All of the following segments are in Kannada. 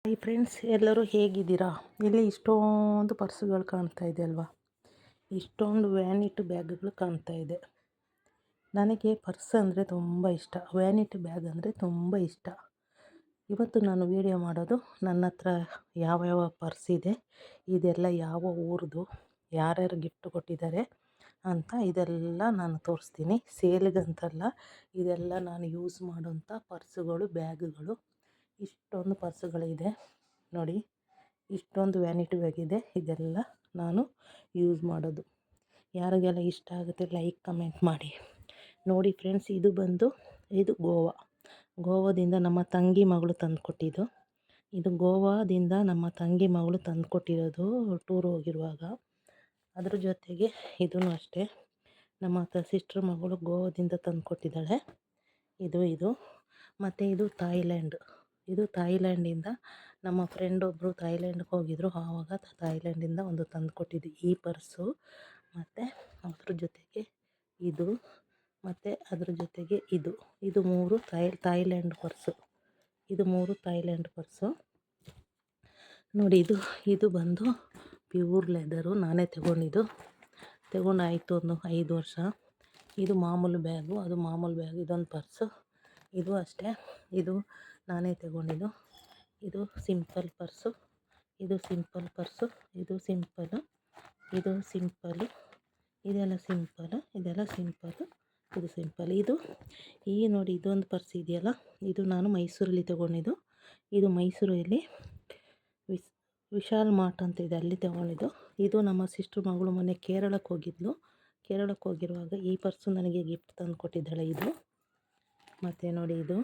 ಹಾಯ್ ಫ್ರೆಂಡ್ಸ್, ಎಲ್ಲರೂ ಹೇಗಿದ್ದೀರಾ? ಇಲ್ಲಿ ಇಷ್ಟೊಂದು ಪರ್ಸುಗಳು ಕಾಣ್ತಾ ಇದೆ ಅಲ್ವಾ? ಇಷ್ಟೊಂದು ವ್ಯಾನಿಟಿ ಬ್ಯಾಗ್ಗಳು ಕಾಣ್ತಾ ಇದೆ. ನನಗೆ ಪರ್ಸ್ ಅಂದರೆ ತುಂಬ ಇಷ್ಟ, ವ್ಯಾನಿಟಿ ಬ್ಯಾಗ್ ಅಂದರೆ ತುಂಬ ಇಷ್ಟ. ಇವತ್ತು ನಾನು ವಿಡಿಯೋ ಮಾಡೋದು ನನ್ನ ಹತ್ರ ಯಾವ ಪರ್ಸ್ ಇದೆ, ಇದೆಲ್ಲ ಯಾವ ಊರದು, ಯಾರ್ಯಾರು ಗಿಫ್ಟ್ ಕೊಟ್ಟಿದ್ದಾರೆ ಅಂತ ಇದೆಲ್ಲ ನಾನು ತೋರಿಸ್ತೀನಿ. ಸೇಲ್ಗಂತಲ್ಲ, ಇದೆಲ್ಲ ನಾನು ಯೂಸ್ ಮಾಡೋಂಥ ಪರ್ಸುಗಳು, ಬ್ಯಾಗುಗಳು. ಇಷ್ಟೊಂದು ಪರ್ಸುಗಳಿದೆ ನೋಡಿ, ಇಷ್ಟೊಂದು ವ್ಯಾನಿಟಿ ಬ್ಯಾಗ್ ಇದೆ. ಇದೆಲ್ಲ ನಾನು ಯೂಸ್ ಮಾಡೋದು. ಯಾರಿಗೆಲ್ಲ ಇಷ್ಟ ಆಗುತ್ತೆ ಲೈಕ್ ಕಮೆಂಟ್ ಮಾಡಿ. ನೋಡಿ ಫ್ರೆಂಡ್ಸ್, ಇದು ಗೋವಾದಿಂದ ನಮ್ಮ ತಂಗಿ ಮಗಳು ತಂದುಕೊಟ್ಟಿದ್ದು. ಇದು ಗೋವಾದಿಂದ ನಮ್ಮ ತಂಗಿ ಮಗಳು ತಂದುಕೊಟ್ಟಿರೋದು ಟೂರ್ ಹೋಗಿರುವಾಗ. ಅದ್ರ ಜೊತೆಗೆ ಇದೂ ಅಷ್ಟೇ, ನಮ್ಮ ಸಿಸ್ಟ್ರ್ ಮಗಳು ಗೋವಾದಿಂದ ತಂದುಕೊಟ್ಟಿದ್ದಾಳೆ. ಇದು ಮತ್ತು ಇದು ಥಾಯ್ಲ್ಯಾಂಡಿಂದ ನಮ್ಮ ಫ್ರೆಂಡ್ ಒಬ್ಬರು ಥಾಯ್ಲ್ಯಾಂಡ್ಗೆ ಹೋಗಿದ್ರು, ಆವಾಗ ಥಾಯ್ಲ್ಯಾಂಡಿಂದ ಒಂದು ತಂದುಕೊಟ್ಟಿದ್ದು ಈ ಪರ್ಸು. ಮತ್ತು ಅದ್ರ ಜೊತೆಗೆ ಇದು, ಮತ್ತು ಅದ್ರ ಜೊತೆಗೆ ಇದು ಮೂರು ಥಾಯ್ಲ್ಯಾಂಡ್ ಪರ್ಸು. ಇದು ಮೂರು ಥಾಯ್ಲ್ಯಾಂಡ್ ಪರ್ಸು ನೋಡಿ. ಇದು ಬಂದು ಪ್ಯೂರ್ ಲೆದರು. ನಾನೇ ತಗೊಂಡಾಯಿತು ಒಂದು 5 ವರ್ಷ. ಇದು ಮಾಮೂಲು ಬ್ಯಾಗು, ಅದು ಮಾಮೂಲು ಬ್ಯಾಗ್. ಇದೊಂದು ಪರ್ಸು, ಇದು ಅಷ್ಟೇ, ಇದು ನಾನೇ ತಗೊಂಡಿದ್ದು. ಇದು ಸಿಂಪಲ್ ಪರ್ಸು, ಇದು ಸಿಂಪಲ್ ಪರ್ಸು, ಇದು ಸಿಂಪಲು, ಇದೆಲ್ಲ ಸಿಂಪಲು, ಇದು ಸಿಂಪಲ್. ನೋಡಿ, ಇದೊಂದು ಪರ್ಸ್ ಇದೆಯಲ್ಲ, ಇದು ನಾನು ಮೈಸೂರಲ್ಲಿ ತಗೊಂಡಿದ್ದು. ಇದು ಮೈಸೂರಲ್ಲಿ ವಿಶಾಲ್ ಮಾರ್ಟ್ ಅಂತ ಇದೆ, ಅಲ್ಲಿ ತಗೊಂಡಿದ್ದು. ಇದು ನಮ್ಮ ಸಿಸ್ಟ್ರ್ ಮಗಳು ಮೊನ್ನೆ ಕೇರಳಕ್ಕೆ ಹೋಗಿರುವಾಗ ಈ ಪರ್ಸು ನನಗೆ ಗಿಫ್ಟ್ ತಂದು ಕೊಟ್ಟಿದ್ದಾಳೆ. ಇದು ಮತ್ತು ನೋಡಿ, ಇದು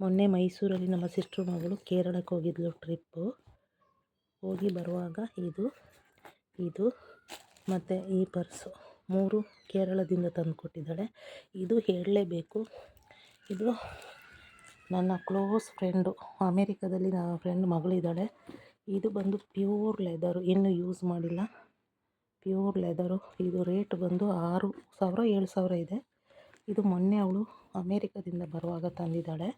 ಮೊನ್ನೆ ಮೈಸೂರಲ್ಲಿ ನಮ್ಮ ಸಿಸ್ಟ್ರ್ ಮಗಳು ಕೇರಳಕ್ಕೆ ಹೋಗಿದ್ಲು, ಹೋಗಿ ಬರುವಾಗ ಇದು ಮತ್ತು ಈ ಪರ್ಸು 3 ಕೇರಳದಿಂದ ತಂದು ಕೊಟ್ಟಿದ್ದಾಳೆ. ಇದು ಹೇಳಲೇಬೇಕು, ಇದು ನನ್ನ ಕ್ಲೋಸ್ ಫ್ರೆಂಡು, ಅಮೇರಿಕಾದಲ್ಲಿ ನನ್ನ ಫ್ರೆಂಡ್ ಮಗಳಿದ್ದಾಳೆ. ಇದು ಬಂದು ಪ್ಯೂರ್ ಲೆದರು, ಇನ್ನೂ ಯೂಸ್ ಮಾಡಿಲ್ಲ, ಪ್ಯೂರ್ ಲೆದರು. ಇದು ರೇಟ್ ಬಂದು 6,000 7,000 ಇದೆ. ಇದು ಮೊನ್ನೆ ಅವಳು ಅಮೇರಿಕಾದಿಂದ ಬರುವಾಗ ತಂದಿದ್ದಾಳೆ.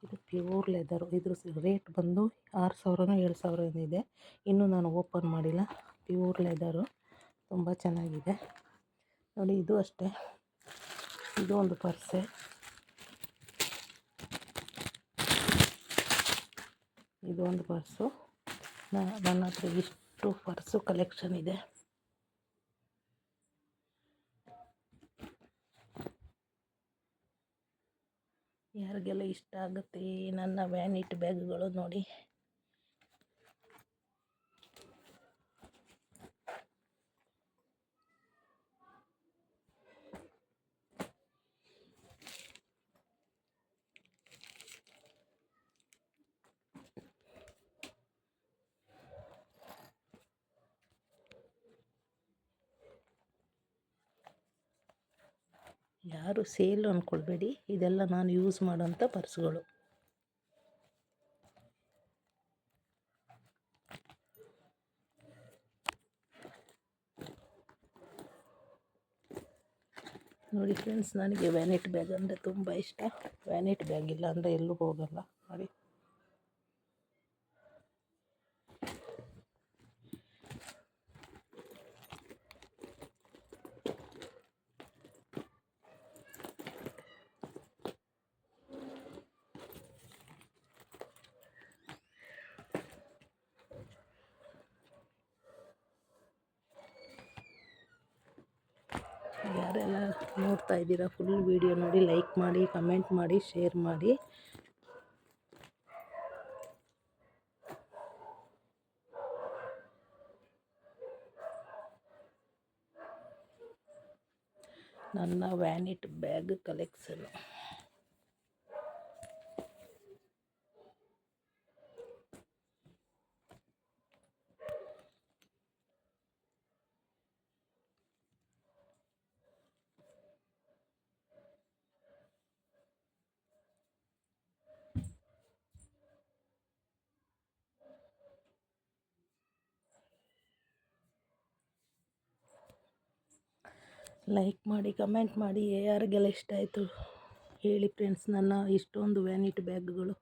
ಇದು ಪ್ಯೂರ್ ಲೆದರು. ಇದ್ರ ರೇಟ್ ಬಂದು 6,000 7,000 ಇದೆ. ಇನ್ನೂ ನಾನು ಓಪನ್ ಮಾಡಿಲ್ಲ. ಪ್ಯೂರ್ ಲೆದರು, ತುಂಬ ಚೆನ್ನಾಗಿದೆ ನೋಡಿ. ಇದು ಅಷ್ಟೇ, ಇದು ಒಂದು ಪರ್ಸೆ. ಇದು ಒಂದು ಪರ್ಸು. ನನ್ನ ಹತ್ರ ಇಷ್ಟು ಪರ್ಸು ಕಲೆಕ್ಷನ್ ಇದೆ. ಯಾರಿಗೆಲ್ಲ ಇಷ್ಟ ಆಗುತ್ತೆ ನನ್ನ ವ್ಯಾನಿಟಿ ಬ್ಯಾಗ್ಗಳು ನೋಡಿ. ಯಾರು ಸೇಲು ಅಂದ್ಕೊಳ್ಬೇಡಿ, ಇದೆಲ್ಲ ನಾನು ಯೂಸ್ ಮಾಡೋಂಥ ಪರ್ಸ್ಗಳು. ನೋಡಿ ಫ್ರೆಂಡ್ಸ್, ನನಗೆ ವ್ಯಾನಿಟಿ ಬ್ಯಾಗ್ ಅಂದರೆ ತುಂಬ ಇಷ್ಟ. ವ್ಯಾನಿಟಿ ಬ್ಯಾಗ್ ಇಲ್ಲ ಅಂದರೆ ಎಲ್ಲೂ ಹೋಗಲ್ಲ ನೋಡಿ. ಯಾರೆಲ್ಲ ನೋಡ್ತಾ ಇದ್ದೀರಾ ಫುಲ್ ವಿಡಿಯೋ ನೋಡಿ, ಲೈಕ್ ಮಾಡಿ, ಕಮೆಂಟ್ ಮಾಡಿ, ಶೇರ್ ಮಾಡಿ. ನನ್ನ ವ್ಯಾನಿಟಿ ಬ್ಯಾಗ್ ಕಲೆಕ್ಷನ್. ಲೈಕ್ ಮಾಡಿ, ಕಮೆಂಟ್ ಮಾಡಿ, ಯಾರಿಗೆಲ್ಲ ಇಷ್ಟ ಆಯಿತು ಹೇಳಿ ಫ್ರೆಂಡ್ಸ್. ನನ್ನ ಇಷ್ಟೊಂದು ವ್ಯಾನಿಟಿ ಬ್ಯಾಗ್ಗಳು